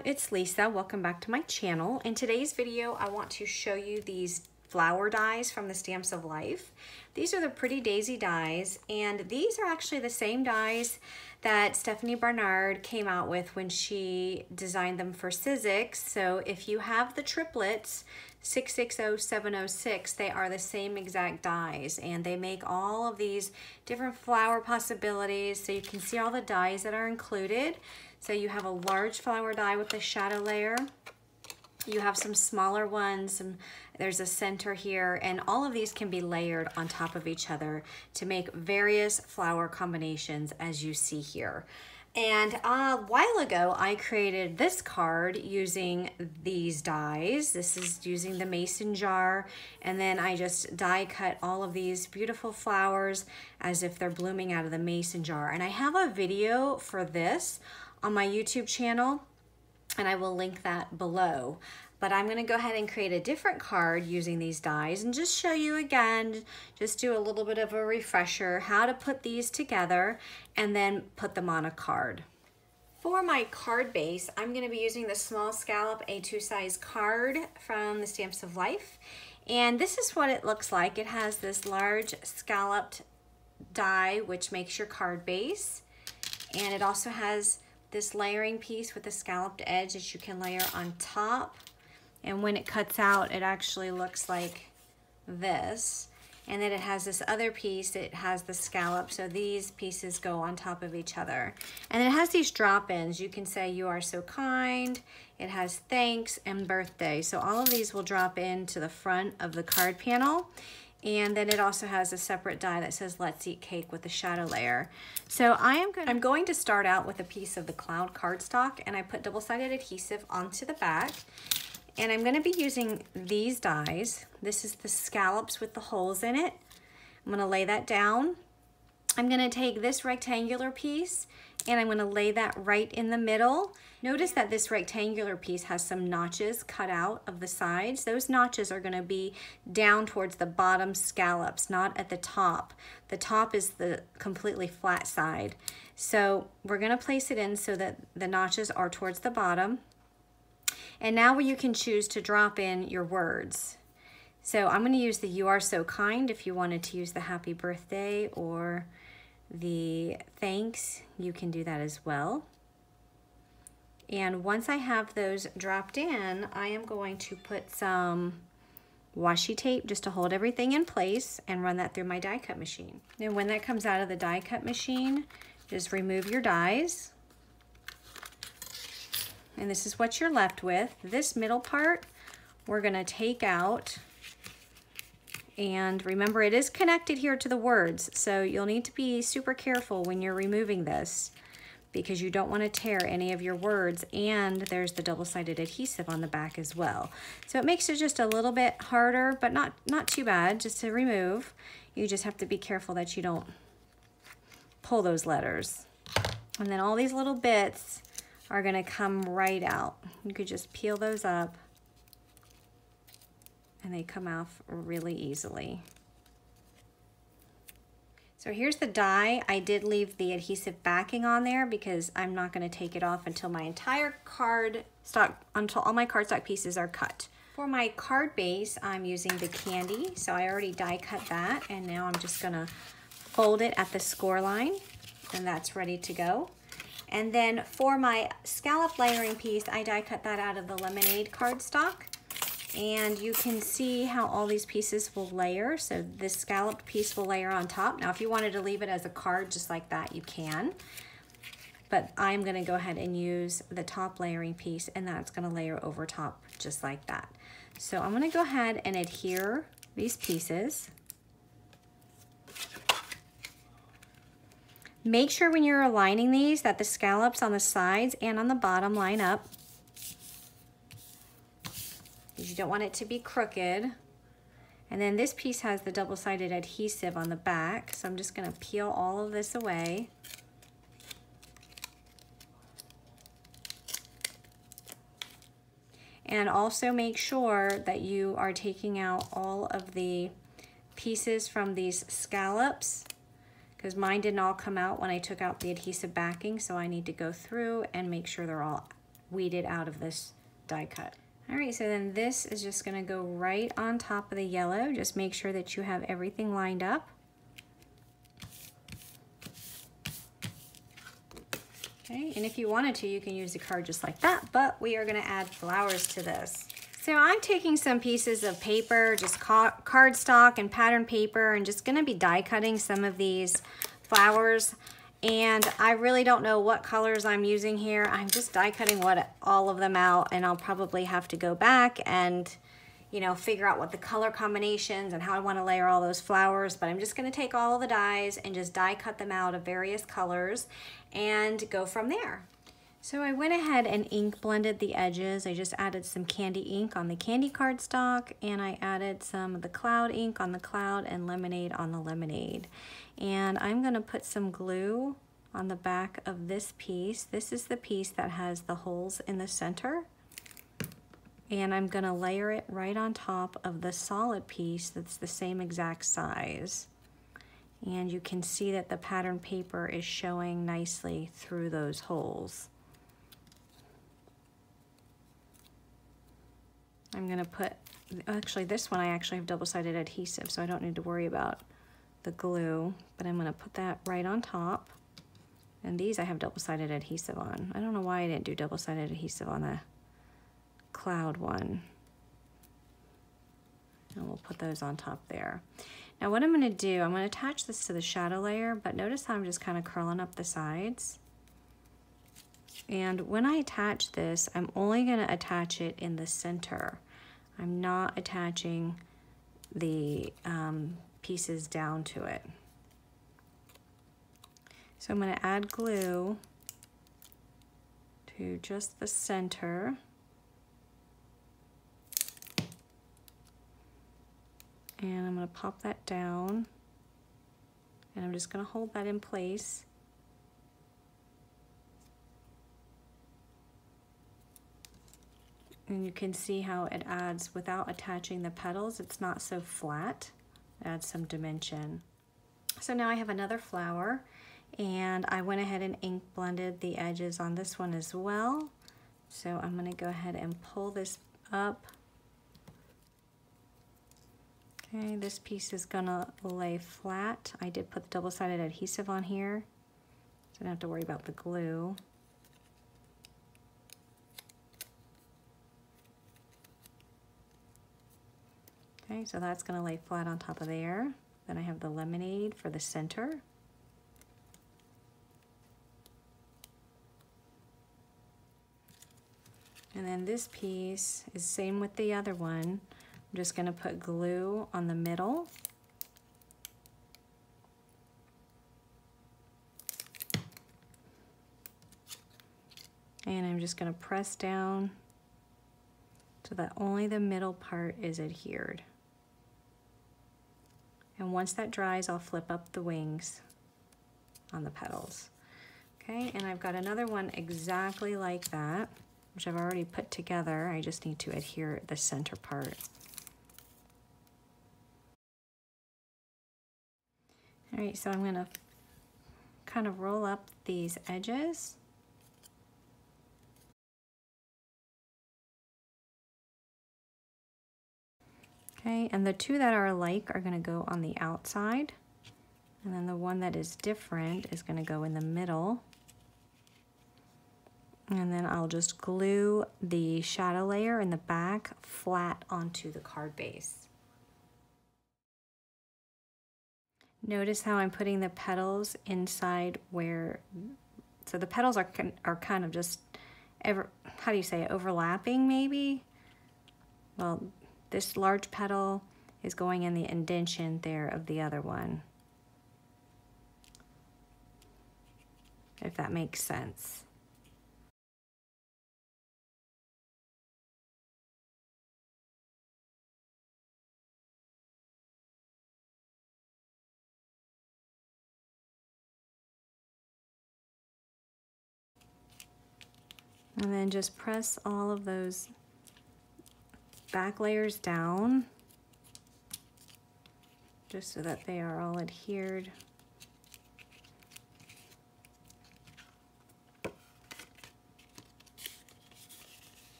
everyone, it's Lisa. Welcome back to my channel. In today's video, I want to show you these flower dies from the Stamps of Life. These are the Pretty Daisy dies, and these are actually the same dies that Stephanie Barnard came out with when she designed them for Sizzix. So if you have the triplets, 660706, they are the same exact dies, and they make all of these different flower possibilities. So you can see all the dies that are included. So you have a large flower die with a shadow layer. You have some smaller ones, there's a center here, and all of these can be layered on top of each other to make various flower combinations as you see here. And a while ago, I created this card using these dies. This is using the mason jar, and then I just die cut all of these beautiful flowers as if they're blooming out of the mason jar. And I have a video for this on my YouTube channel, and I will link that below. But I'm gonna go ahead and create a different card using these dies and just show you again, just do a little bit of a refresher, how to put these together and then put them on a card. For my card base, I'm gonna be using the small scallop A2 size card from the Stamps of Life. And this is what it looks like. It has this large scalloped die, which makes your card base. And it also has this layering piece with a scalloped edge that you can layer on top. And when it cuts out, it actually looks like this. And then it has this other piece, it has the scallop, so these pieces go on top of each other. And it has these drop-ins. You can say "you are so kind," it has "thanks" and "birthday." So all of these will drop into the front of the card panel. And then it also has a separate die that says "let's eat cake" with a shadow layer. So I'm going to start out with a piece of the cloud cardstock, and I put double-sided adhesive onto the back. And I'm gonna be using these dies. This is the scallops with the holes in it. I'm gonna lay that down. I'm gonna take this rectangular piece and I'm gonna lay that right in the middle. Notice that this rectangular piece has some notches cut out of the sides. Those notches are gonna be down towards the bottom scallops, not at the top. The top is the completely flat side. So we're gonna place it in so that the notches are towards the bottom. And now you can choose to drop in your words. So I'm gonna use the "you are so kind." If you wanted to use the "happy birthday" or the "thanks," you can do that as well. And once I have those dropped in, I am going to put some washi tape just to hold everything in place and run that through my die cut machine. And when that comes out of the die cut machine, just remove your dies. And this is what you're left with. This middle part, we're gonna take out. And remember, it is connected here to the words, so you'll need to be super careful when you're removing this because you don't want to tear any of your words, and there's the double-sided adhesive on the back as well. So it makes it just a little bit harder, but not too bad, just to remove. You just have to be careful that you don't pull those letters. And then all these little bits are gonna come right out. You could just peel those up and they come off really easily. So here's the die. I did leave the adhesive backing on there because I'm not gonna take it off until my entire until all my cardstock pieces are cut. For my card base, I'm using the candy. So I already die cut that, and now I'm just gonna fold it at the score line, and that's ready to go. And then for my scallop layering piece, I die cut that out of the Lemonade cardstock. And you can see how all these pieces will layer. So this scalloped piece will layer on top. Now, if you wanted to leave it as a card just like that, you can. But I'm gonna go ahead and use the top layering piece, and that's gonna layer over top just like that. So I'm gonna go ahead and adhere these pieces. Make sure when you're aligning these that the scallops on the sides and on the bottom line up, because you don't want it to be crooked. And then this piece has the double-sided adhesive on the back, so I'm just gonna peel all of this away. And also make sure that you are taking out all of the pieces from these scallops, because mine didn't all come out when I took out the adhesive backing, so I need to go through and make sure they're all weeded out of this die cut. All right, so then this is just gonna go right on top of the yellow. Just make sure that you have everything lined up. Okay, and if you wanted to, you can use the card just like that, but we are gonna add flowers to this. So I'm taking some pieces of paper, just cardstock and pattern paper, and just gonna be die cutting some of these flowers. And I really don't know what colors I'm using here. I'm just die cutting all of them out, and I'll probably have to go back and, you know, figure out what the color combinations and how I want to layer all those flowers. But I'm just going to take all of the dies and just die cut them out of various colors and go from there. So I went ahead and ink blended the edges. I just added some candy ink on the candy cardstock, and I added some of the cloud ink on the cloud and lemonade on the lemonade. And I'm gonna put some glue on the back of this piece. This is the piece that has the holes in the center. And I'm gonna layer it right on top of the solid piece that's the same exact size. And you can see that the pattern paper is showing nicely through those holes. I'm gonna put, actually this one I actually have double-sided adhesive, so I don't need to worry about the glue, but I'm gonna put that right on top. And these I have double-sided adhesive on. I don't know why I didn't do double-sided adhesive on the cloud one. And we'll put those on top there. Now what I'm gonna do, I'm gonna attach this to the shadow layer, but notice how I'm just kind of curling up the sides. And when I attach this, I'm only gonna attach it in the center. I'm not attaching the pieces down to it. So I'm gonna add glue to just the center. And I'm gonna pop that down. And I'm just gonna hold that in place. And you can see how it adds, without attaching the petals, it's not so flat. It adds some dimension. So now I have another flower, and I went ahead and ink blended the edges on this one as well. So I'm gonna go ahead and pull this up. Okay, this piece is gonna lay flat. I did put the double-sided adhesive on here, so I don't have to worry about the glue. Okay, so that's gonna lay flat on top of there. Then I have the lemonade for the center. And then this piece is same with the other one. I'm just gonna put glue on the middle. And I'm just gonna press down so that only the middle part is adhered. And once that dries, I'll flip up the wings on the petals. Okay, and I've got another one exactly like that, which I've already put together. I just need to adhere the center part. All right, so I'm gonna kind of roll up these edges. Okay, and the two that are alike are gonna go on the outside, and then the one that is different is gonna go in the middle. And then I'll just glue the shadow layer in the back flat onto the card base. Notice how I'm putting the petals inside where, so the petals are kind of just, how do you say it, overlapping maybe? Well, this large petal is going in the indentation there of the other one, if that makes sense. And then just press all of those back layers down, just so that they are all adhered.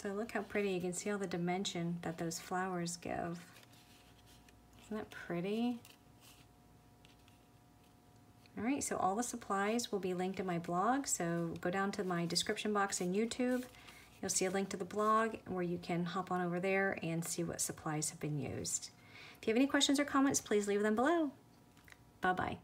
So look how pretty, you can see all the dimension that those flowers give. Isn't that pretty? All right, so all the supplies will be linked in my blog. So go down to my description box in YouTube. You'll see a link to the blog where you can hop on over there and see what supplies have been used. If you have any questions or comments, please leave them below. Bye-bye.